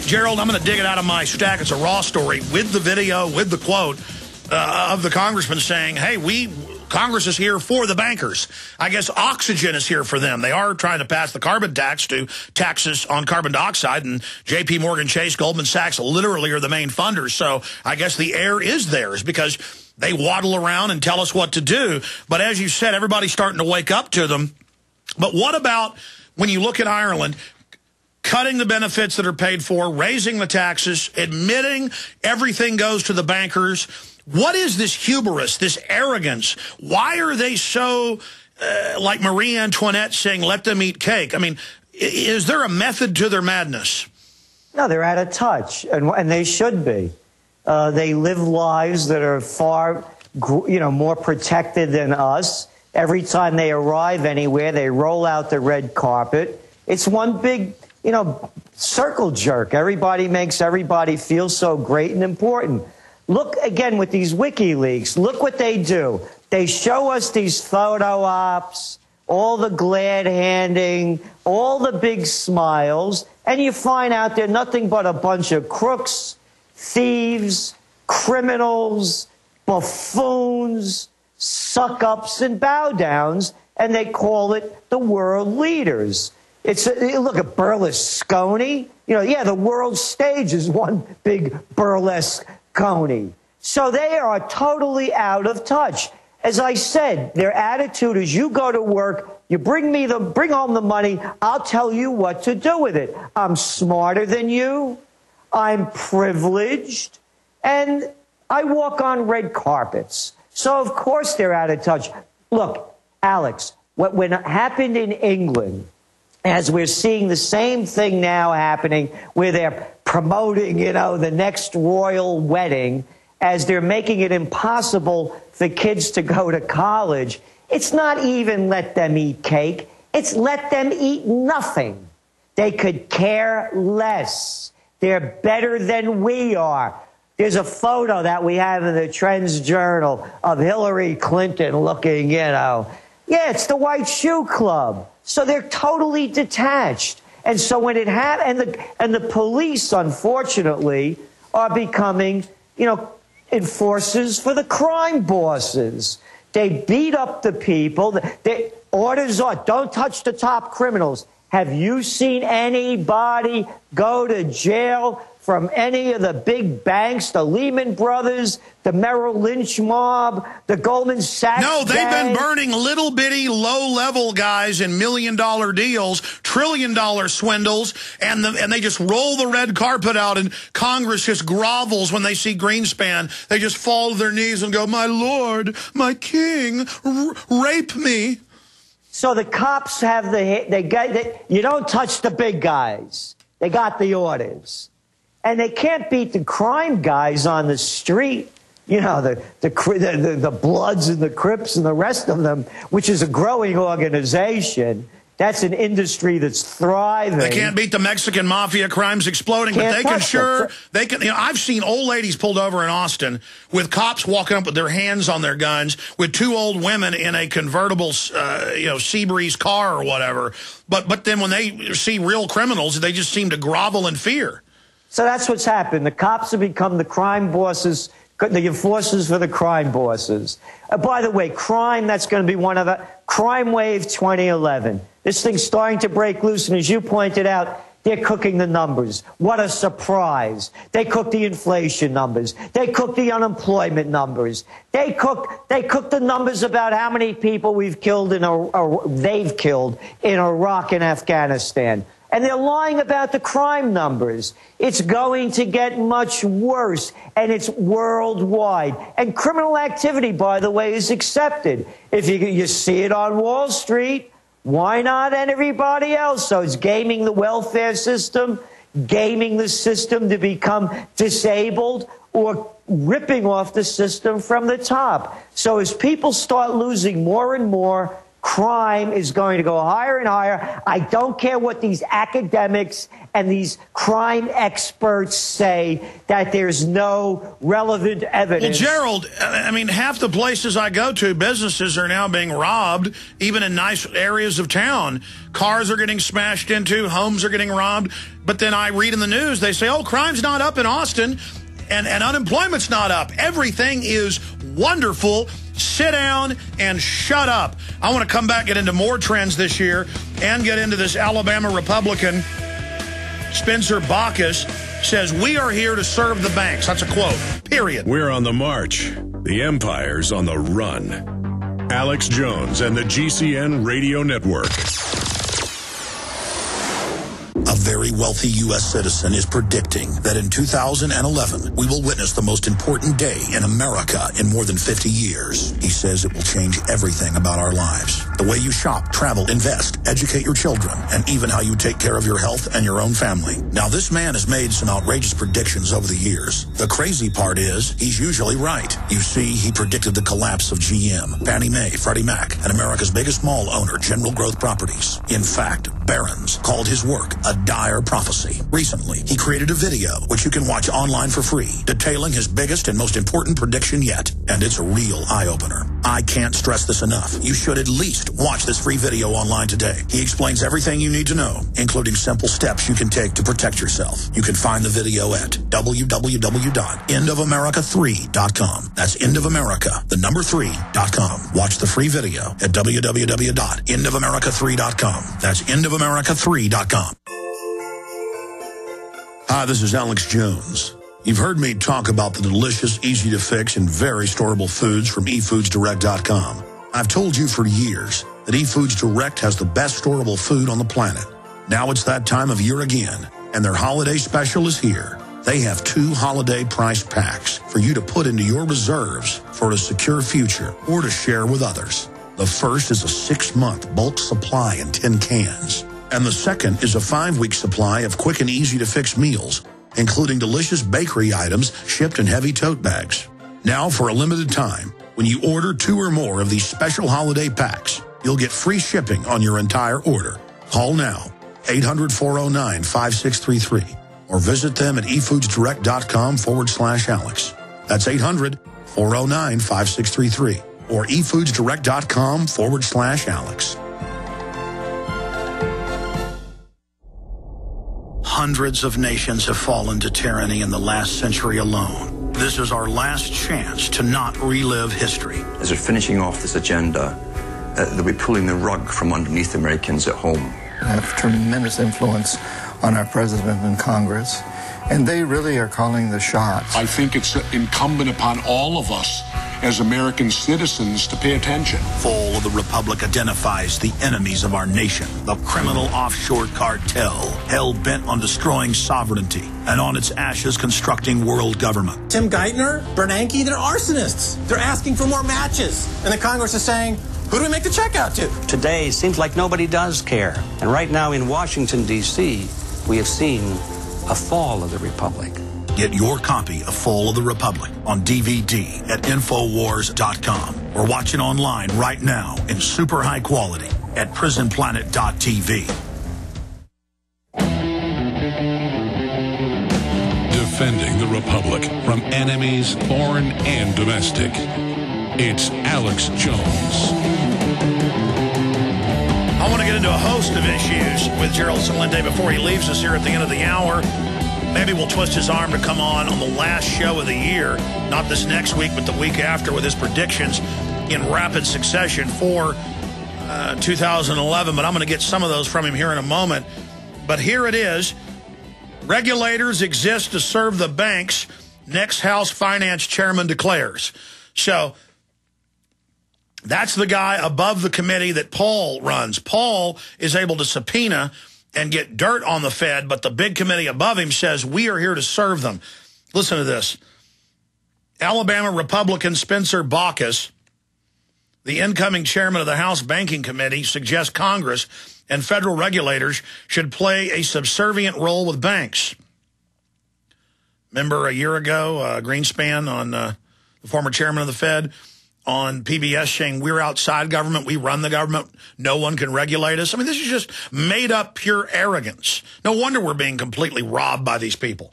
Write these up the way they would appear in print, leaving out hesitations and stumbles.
Gerald, I'm going to dig it out of my stack. It's a raw story with the video, with the quote of the congressman saying, hey, Congress is here for the bankers. I guess oxygen is here for them. They are trying to pass the carbon tax to taxes on carbon dioxide, and J.P. Morgan Chase, Goldman Sachs literally are the main funders. So I guess the air is theirs because they waddle around and tell us what to do. But as you said, everybody's starting to wake up to them. But what about when you look at Ireland, cutting the benefits that are paid for, raising the taxes, admitting everything goes to the bankers? What is this hubris, this arrogance? Why are they so, like Marie Antoinette saying, let them eat cake? I mean, is there a method to their madness? No, they're out of touch, and they should be. They live lives that are far, more protected than us. Every time they arrive anywhere, they roll out the red carpet. It's one big, circle jerk. Everybody makes everybody feel so great and important. Look, again, with these WikiLeaks, look what they do. They show us these photo ops, all the glad handing, all the big smiles, and you find out they're nothing but a bunch of crooks, thieves, criminals, buffoons, suck-ups, and bow-downs, and they call it the world leaders. Look at Berlusconi. The world stage is one big burlesque coney. So they are totally out of touch. As I said, their attitude is you go to work, you bring home the money, I'll tell you what to do with it. I'm smarter than you, I'm privileged, and I walk on red carpets. So of course they're out of touch. Look, Alex, when it happened in England, as we're seeing the same thing now happening where they're promoting, the next royal wedding, as they're making it impossible for kids to go to college, it's not even let them eat cake. It's let them eat nothing. They could care less. They're better than we are. There's a photo that we have in the Trends Journal of Hillary Clinton looking, Yeah, it's the White Shoe Club. So they're totally detached. And so when it happens, and the police, unfortunately, are becoming, enforcers for the crime bosses. They beat up the people. Orders are, don't touch the top criminals. Have you seen anybody go to jail from any of the big banks, the Lehman Brothers, the Merrill Lynch mob, the Goldman Sachs? No, they've been burning little bitty, low-level guys in million-dollar deals, trillion-dollar swindles, and they just roll the red carpet out, and Congress just grovels when they see Greenspan. They just fall to their knees and go, my lord, my king, rape me. So the cops have you don't touch the big guys. They got the orders. And they can't beat the crime guys on the street, the Bloods and the Crips and the rest of them, which is a growing organization. That's an industry that's thriving. They can't beat the Mexican mafia, crimes exploding, but they can I've seen old ladies pulled over in Austin with cops walking up with their hands on their guns with two old women in a convertible, Seabreeze car or whatever. But then when they see real criminals, they just seem to grovel in fear. So that's what's happened. The cops have become the crime bosses, the enforcers for the crime bosses. By the way, crime, that's going to be one of the Crime Wave 2011. This thing's starting to break loose, and as you pointed out, they're cooking the numbers. What a surprise. They cook the inflation numbers. They cook the unemployment numbers. They cook the numbers about how many people they've killed in Iraq and Afghanistan. And they're lying about the crime numbers. It's going to get much worse, and it's worldwide. And criminal activity, by the way, is accepted. If you see it on Wall Street, why not everybody else? So it's gaming the welfare system, gaming the system to become disabled, or ripping off the system from the top. So as people start losing more and more, crime is going to go higher and higher. I don't care what these academics and these crime experts say, that there's no relevant evidence. Well, Gerald, I mean, half the places I go to, businesses are now being robbed, even in nice areas of town. Cars are getting smashed into, homes are getting robbed. But then I read in the news, they say, oh, crime's not up in Austin and unemployment's not up. Everything is wonderful. Sit down and shut up. I want to come back, get into more trends this year, and get into this Alabama Republican. Spencer Bacchus says, we are here to serve the banks. That's a quote, period. We're on the march. The empire's on the run. Alex Jones and the GCN Radio Network. A very wealthy U.S. citizen is predicting that in 2011, we will witness the most important day in America in more than 50 years. He says it will change everything about our lives. The way you shop, travel, invest, educate your children, and even how you take care of your health and your own family. Now, this man has made some outrageous predictions over the years. The crazy part is, he's usually right. You see, he predicted the collapse of GM, Fannie Mae, Freddie Mac, and America's biggest mall owner, General Growth Properties. In fact, Barron's called his work a dire prophecy. Recently, he created a video, which you can watch online for free, detailing his biggest and most important prediction yet. And it's a real eye-opener. I can't stress this enough. You should at least watch this free video online today. He explains everything you need to know, including simple steps you can take to protect yourself. You can find the video at www.endofamerica3.com. That's endofamerica, the number 3.com. Watch the free video at www.endofamerica3.com. That's endofamerica3.com. Hi, this is Alex Jones. You've heard me talk about the delicious, easy-to-fix, and very storable foods from eFoodsDirect.com. I've told you for years that eFoods Direct has the best storable food on the planet. Now it's that time of year again, and their holiday special is here. They have 2 holiday-priced packs for you to put into your reserves for a secure future or to share with others. The first is a 6-month bulk supply in 10 cans. And the second is a 5-week supply of quick and easy-to-fix meals, including delicious bakery items shipped in heavy tote bags. Now, for a limited time, when you order 2 or more of these special holiday packs, you'll get free shipping on your entire order. Call now, 800-409-5633, or visit them at efoodsdirect.com/Alex. That's 800-409-5633, or efoodsdirect.com/Alex. Hundreds of nations have fallen to tyranny in the last century alone. This is our last chance to not relive history. As they're finishing off this agenda, they'll be pulling the rug from underneath Americans at home. I have tremendous influence on our president and Congress, and they really are calling the shots. I think it's incumbent upon all of us as American citizens to pay attention. Fall of the Republic identifies the enemies of our nation, the criminal offshore cartel, hell-bent on destroying sovereignty, and on its ashes constructing world government. Tim Geithner, Bernanke, they're arsonists. They're asking for more matches. And the Congress is saying, who do we make the check out to? Today, seems like nobody does care. And right now in Washington, D.C., we have seen a fall of the Republic. Get your copy of Fall of the Republic on DVD at Infowars.com or watch it online right now in super high quality at PrisonPlanet.tv. Defending the Republic from enemies, foreign and domestic. It's Alex Jones. I want to get into a host of issues with Gerald Celente before he leaves us here at the end of the hour. Maybe we'll twist his arm to come on the last show of the year, not this next week, but the week after, with his predictions in rapid succession for 2011. But I'm going to get some of those from him here in a moment. But here it is. Regulators exist to serve the banks, next House Finance Chairman declares. So that's the guy above the committee that Paul runs. Paul is able to subpoena and get dirt on the Fed, but the big committee above him says, we are here to serve them. Listen to this. Alabama Republican Spencer Bacchus, the incoming chairman of the House Banking Committee, suggests Congress and federal regulators should play a subservient role with banks. Remember a year ago, Greenspan, on the former chairman of the Fed, on PBS saying we're outside government, we run the government, no one can regulate us. I mean, this is just made up pure arrogance. No wonder we're being completely robbed by these people.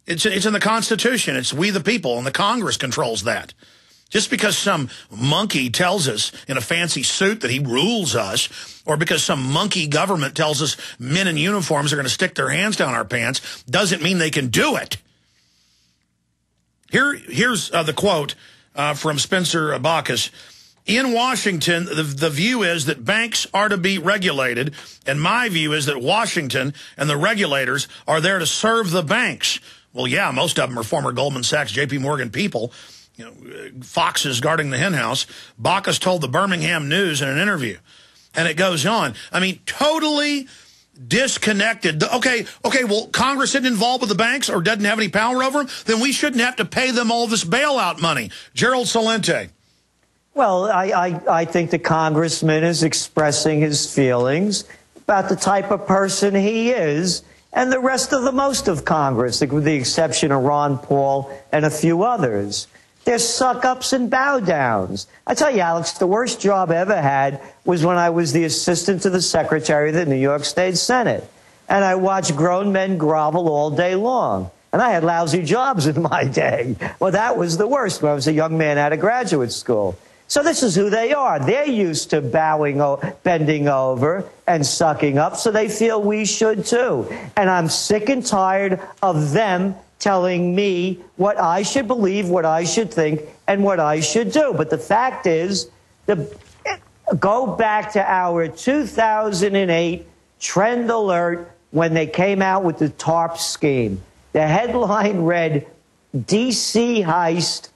It's in the Constitution. It's we the people, and the Congress controls that. Just because some monkey tells us in a fancy suit that he rules us, or because some monkey government tells us men in uniforms are going to stick their hands down our pants, doesn't mean they can do it. Here's the quote from Spencer Bacchus. In Washington, the view is that banks are to be regulated, and my view is that Washington and the regulators are there to serve the banks. Well, yeah, most of them are former Goldman Sachs, J.P. Morgan people. You know, foxes guarding the henhouse. Bacchus told the Birmingham News in an interview. And it goes on. I mean, totally disconnected. Okay, well, Congress isn't involved with the banks or doesn't have any power over them, then we shouldn't have to pay them all this bailout money. Gerald Celente. Well, I think the congressman is expressing his feelings about the type of person he is, and the rest of most of Congress, with the exception of Ron Paul and a few others. They're suck-ups and bow-downs. I tell you, Alex, the worst job I ever had was when I was the assistant to the Secretary of the New York State Senate. And I watched grown men grovel all day long. And I had lousy jobs in my day. Well, that was the worst when I was a young man out of graduate school. So this is who they are. They're used to bending over and sucking up, so they feel we should too. And I'm sick and tired of them telling me what I should believe, what I should think, and what I should do. But the fact is, go back to our 2008 trend alert when they came out with the TARP scheme. The headline read, D.C. heist,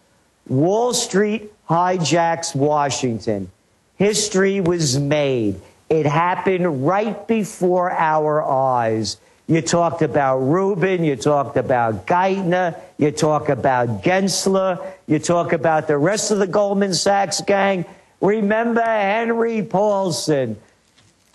Wall Street hijacks Washington. History was made. It happened right before our eyes. You talked about Rubin, you talked about Geithner, you talk about Gensler, you talk about the rest of the Goldman Sachs gang. Remember Henry Paulson.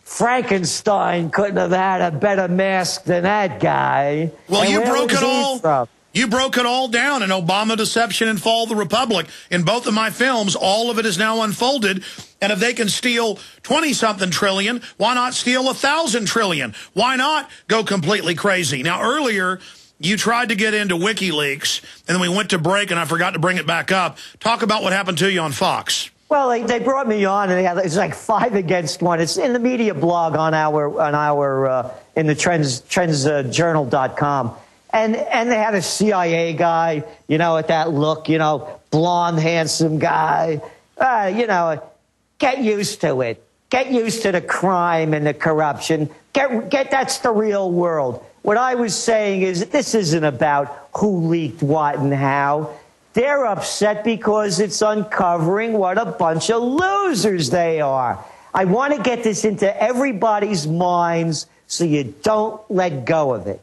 Frankenstein couldn't have had a better mask than that guy. Well, you broke it all. You broke it all down in Obama, Deception, and Fall of the Republic. In both of my films, all of it is now unfolded. And if they can steal 20-something trillion, why not steal 1,000 trillion? Why not go completely crazy? Now, earlier, you tried to get into WikiLeaks, and then we went to break, and I forgot to bring it back up. Talk about what happened to you on Fox. Well, they brought me on, and it's like 5 against 1. It's in the media blog on in the trendsjournal.com. And they had a CIA guy, you know, with that look, you know, blonde, handsome guy. You know, get used to it. Get used to the crime and the corruption. That's the real world. What I was saying is this isn't about who leaked what and how. They're upset because it's uncovering what a bunch of losers they are. I want to get this into everybody's minds so you don't let go of it.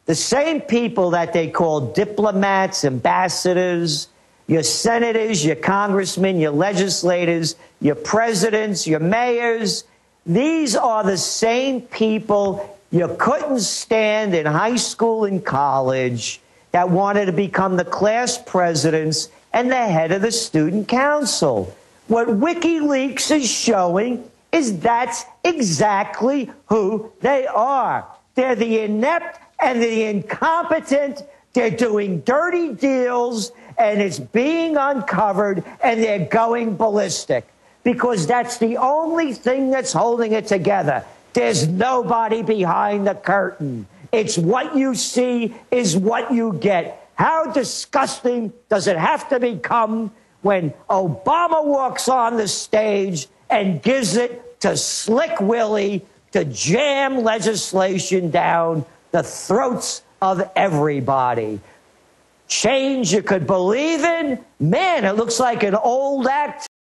The same people that they call diplomats, ambassadors, your senators, your congressmen, your legislators, your presidents, your mayors, these are the same people you couldn't stand in high school and college that wanted to become the class presidents and the head of the student council. What WikiLeaks is showing is that's exactly who they are. They're the inept and the incompetent. They're doing dirty deals, and it's being uncovered, and they're going ballistic because that's the only thing that's holding it together. There's nobody behind the curtain. It's what you see is what you get. How disgusting does it have to become when Obama walks on the stage and gives it to Slick Willie to jam legislation down the throats of everybody? Change you could believe in? Man, it looks like an old act.